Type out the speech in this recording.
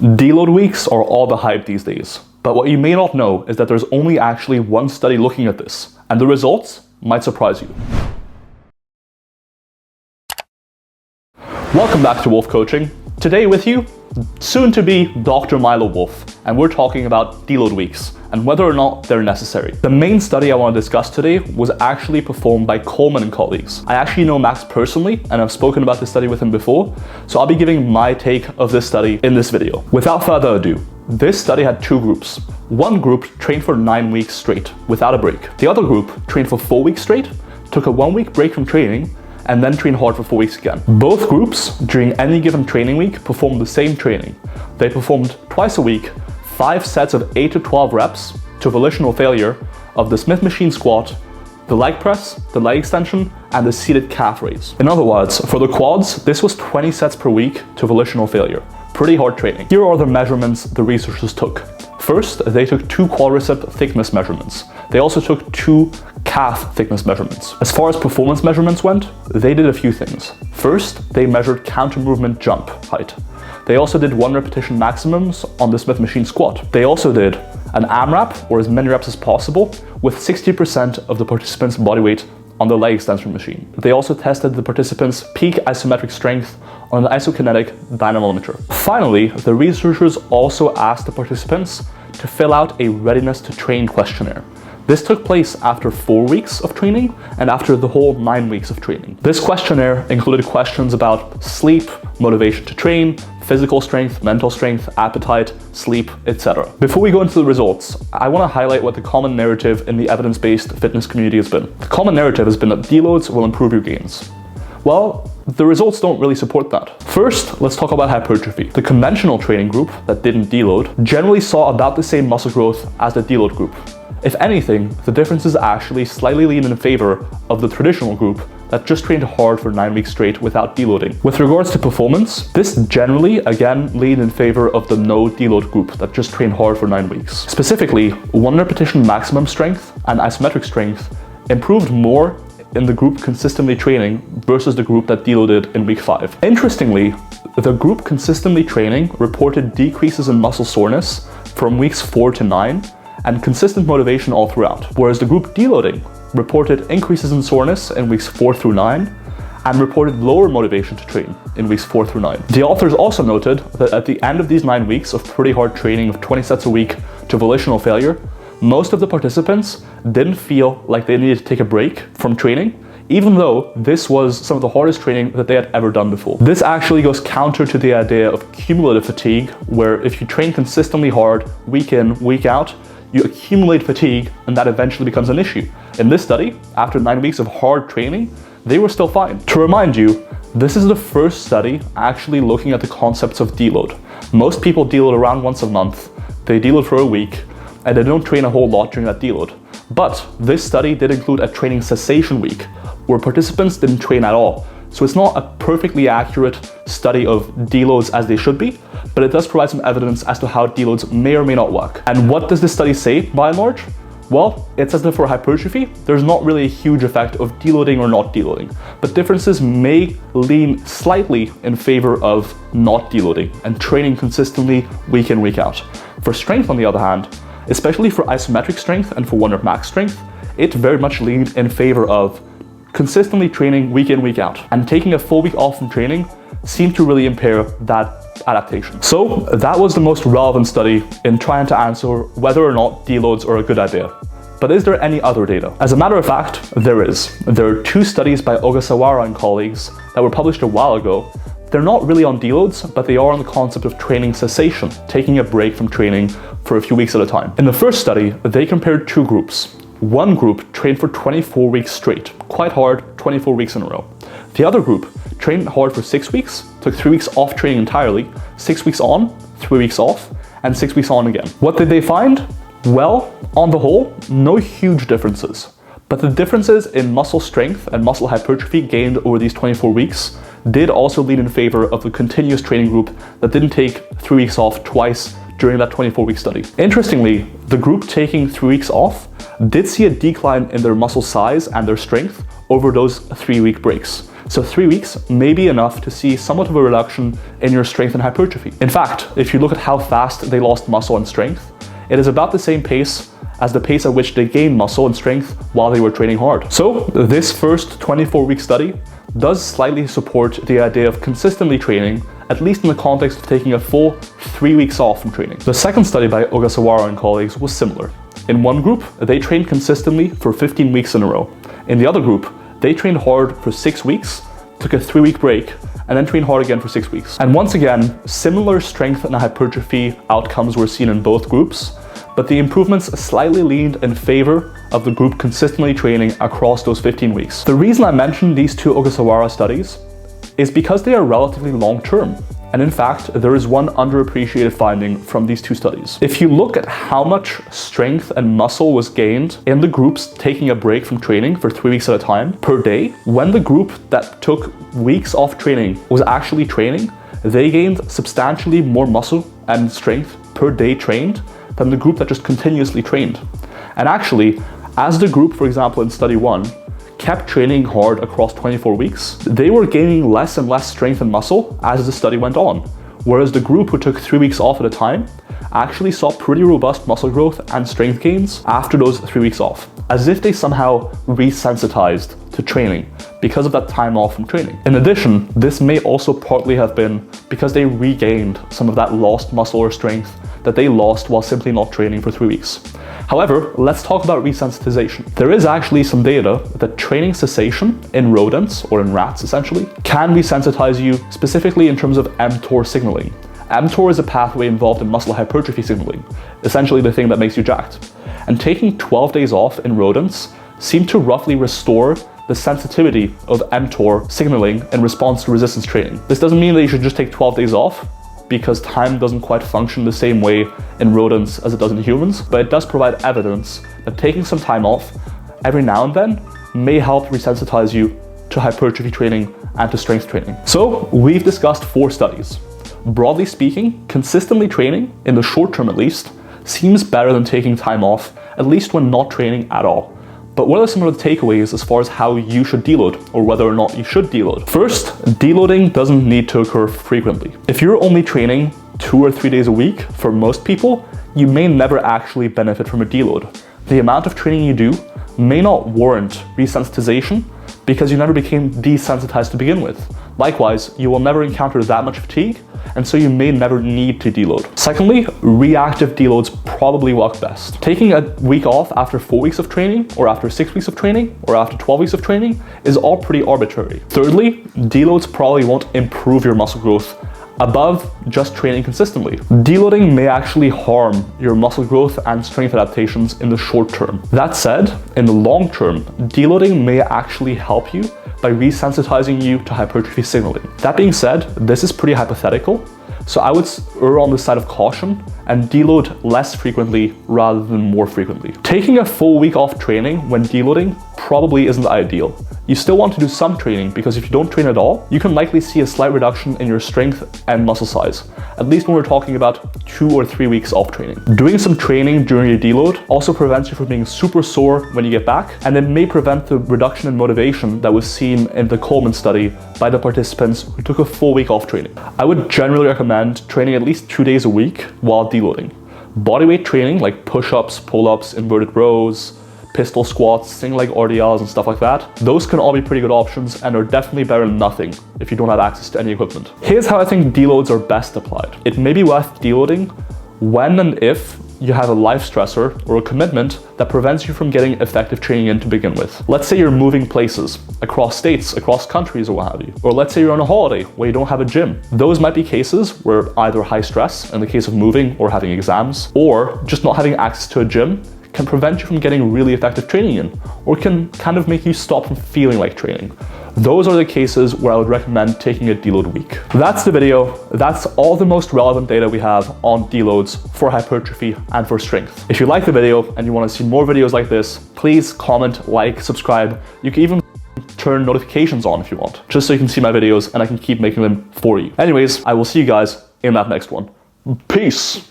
Deload weeks are all the hype these days, but what you may not know is that there's only actually one study looking at this, and the results might surprise you. Welcome back to Wolf Coaching. Today with you, soon to be Dr. Milo Wolf, and we're talking about deload weeks and whether or not they're necessary. The main study I want to discuss today was actually performed by Coleman and colleagues. I actually know Max personally, and I've spoken about this study with him before, so I'll be giving my take of this study in this video. Without further ado, this study had two groups. One group trained for 9 weeks straight without a break. The other group trained for 4 weeks straight, took a 1 week break from training, and then trained hard for 4 weeks again. Both groups, during any given training week, performed the same training. They performed twice a week, 5 sets of 8 to 12 reps to volitional failure of the Smith machine squat, the leg press, the leg extension, and the seated calf raise. In other words, for the quads, this was 20 sets per week to volitional failure. Pretty hard training. Here are the measurements the researchers took. First, they took 2 quadricep thickness measurements. They also took 2 calf thickness measurements. As far as performance measurements went, they did a few things. First, they measured counter movement jump height. They also did 1 repetition maximums on the Smith machine squat. They also did an AMRAP, or as many reps as possible, with 60% of the participants' body weight on the leg extension machine. They also tested the participants' peak isometric strength on an isokinetic dynamometer. Finally, the researchers also asked the participants to fill out a readiness to train questionnaire. This took place after 4 weeks of training and after the whole 9 weeks of training. This questionnaire included questions about sleep, motivation to train, physical strength, mental strength, appetite, sleep, etc. Before we go into the results, I want to highlight what the common narrative in the evidence-based fitness community has been. The common narrative has been that deloads will improve your gains. Well, the results don't really support that. First, let's talk about hypertrophy. The conventional training group that didn't deload generally saw about the same muscle growth as the deload group. If anything, the differences actually slightly lean in favor of the traditional group that just trained hard for 9 weeks straight without deloading. With regards to performance, this generally, again, leaned in favor of the no deload group that just trained hard for 9 weeks. Specifically, 1 repetition maximum strength and isometric strength improved more in the group consistently training versus the group that deloaded in week 5. Interestingly, the group consistently training reported decreases in muscle soreness from weeks 4 to 9 and consistent motivation all throughout, whereas the group deloading reported increases in soreness in weeks 4 through 9 and reported lower motivation to train in weeks 4 through 9. The authors also noted that at the end of these 9 weeks of pretty hard training of 20 sets a week to volitional failure, most of the participants didn't feel like they needed to take a break from training, even though this was some of the hardest training that they had ever done before. This actually goes counter to the idea of cumulative fatigue, where if you train consistently hard, week in, week out, you accumulate fatigue and that eventually becomes an issue. In this study, after 9 weeks of hard training, they were still fine. To remind you, this is the first study actually looking at the concepts of deload. Most people deload around once a month, they deload for a week, and they don't train a whole lot during that deload. But this study did include a training cessation week, where participants didn't train at all. So it's not a perfectly accurate study of deloads as they should be, but it does provide some evidence as to how deloads may or may not work. And what does this study say, by and large? Well, it says that for hypertrophy, there's not really a huge effect of deloading or not deloading, but differences may lean slightly in favor of not deloading and training consistently week in, week out. For strength, on the other hand, especially for isometric strength and for 1 rep max strength, it very much leaned in favor of consistently training week in, week out. And taking a full week off from training seemed to really impair that adaptation. So that was the most relevant study in trying to answer whether or not deloads are a good idea. But is there any other data? As a matter of fact, there is. There are 2 studies by Ogasawara and colleagues that were published a while ago. They're not really on deloads, but they are on the concept of training cessation, taking a break from training for a few weeks at a time. In the first study, they compared 2 groups. One group trained for 24 weeks straight, quite hard, 24 weeks in a row. The other group trained hard for 6 weeks, took 3 weeks off training entirely, 6 weeks on, 3 weeks off, and 6 weeks on again. What did they find? Well, on the whole, no huge differences. But the differences in muscle strength and muscle hypertrophy gained over these 24 weeks did also lean in favor of the continuous training group that didn't take 3 weeks off twice during that 24-week study. Interestingly, the group taking 3 weeks off did see a decline in their muscle size and their strength over those 3-week breaks. So 3 weeks may be enough to see somewhat of a reduction in your strength and hypertrophy. In fact, if you look at how fast they lost muscle and strength, it is about the same pace as the pace at which they gained muscle and strength while they were training hard. So this first 24-week study does slightly support the idea of consistently training, at least in the context of taking a full 3 weeks off from training. The second study by Ogasawara and colleagues was similar. In one group, they trained consistently for 15 weeks in a row. In the other group, they trained hard for 6 weeks, took a 3-week break, and then trained hard again for 6 weeks. And once again, similar strength and hypertrophy outcomes were seen in both groups, but the improvements slightly leaned in favor of the group consistently training across those 15 weeks. The reason I mentioned these two Ogasawara studies is because they are relatively long-term. And in fact, there is one underappreciated finding from these two studies. If you look at how much strength and muscle was gained in the groups taking a break from training for 3 weeks at a time per day, when the group that took weeks off training was actually training, they gained substantially more muscle and strength per day trained than the group that just continuously trained. And actually, as the group, for example, in study 1, kept training hard across 24 weeks, they were gaining less and less strength and muscle as the study went on. Whereas the group who took 3 weeks off at a time actually saw pretty robust muscle growth and strength gains after those 3 weeks off, as if they somehow resensitized to training because of that time off from training. In addition, this may also partly have been because they regained some of that lost muscle or strength that they lost while simply not training for 3 weeks. However, let's talk about resensitization. There is actually some data that training cessation in rodents, or in rats essentially, can resensitize you specifically in terms of mTOR signaling. mTOR is a pathway involved in muscle hypertrophy signaling, essentially the thing that makes you jacked. And taking 12 days off in rodents seemed to roughly restore the sensitivity of mTOR signaling in response to resistance training. This doesn't mean that you should just take 12 days off, because time doesn't quite function the same way in rodents as it does in humans, but it does provide evidence that taking some time off every now and then may help resensitize you to hypertrophy training and to strength training. So we've discussed 4 studies. Broadly speaking, consistently training, in the short term at least, seems better than taking time off, at least when not training at all. But what are some of the takeaways as far as how you should deload, or whether or not you should deload? First, deloading doesn't need to occur frequently. If you're only training 2 or 3 days a week, for most people, you may never actually benefit from a deload. The amount of training you do may not warrant resensitization because you never became desensitized to begin with. Likewise, you will never encounter that much fatigue, and so you may never need to deload. Secondly, reactive deloads probably work best. Taking a week off after 4 weeks of training, or after 6 weeks of training, or after 12 weeks of training is all pretty arbitrary. Thirdly, deloads probably won't improve your muscle growth above just training consistently. Deloading may actually harm your muscle growth and strength adaptations in the short term. That said, in the long term, deloading may actually help you by resensitizing you to hypertrophy signaling. That being said, this is pretty hypothetical, so I would err on the side of caution and deload less frequently rather than more frequently. Taking a full week off training when deloading probably isn't ideal. You still want to do some training because if you don't train at all, you can likely see a slight reduction in your strength and muscle size, at least when we're talking about 2 or 3 weeks off training. Doing some training during your deload also prevents you from being super sore when you get back, and it may prevent the reduction in motivation that was seen in the Coleman study by the participants who took a full week off training. I would generally recommend training at least 2 days a week while deloading. Bodyweight training like push-ups, pull-ups, inverted rows, pistol squats, single leg RDLs and stuff like that, those can all be pretty good options and are definitely better than nothing if you don't have access to any equipment. Here's how I think deloads are best applied. It may be worth deloading when and if you have a life stressor or a commitment that prevents you from getting effective training in to begin with. Let's say you're moving places, across states, across countries, or what have you. Or let's say you're on a holiday where you don't have a gym. Those might be cases where either high stress, in the case of moving or having exams, or just not having access to a gym can prevent you from getting really effective training in, or can kind of make you stop from feeling like training. Those are the cases where I would recommend taking a deload week. That's the video. That's all the most relevant data we have on deloads for hypertrophy and for strength. If you like the video and you want to see more videos like this, please comment, like, subscribe. You can even turn notifications on if you want, just so you can see my videos and I can keep making them for you. Anyways, I will see you guys in that next one. Peace.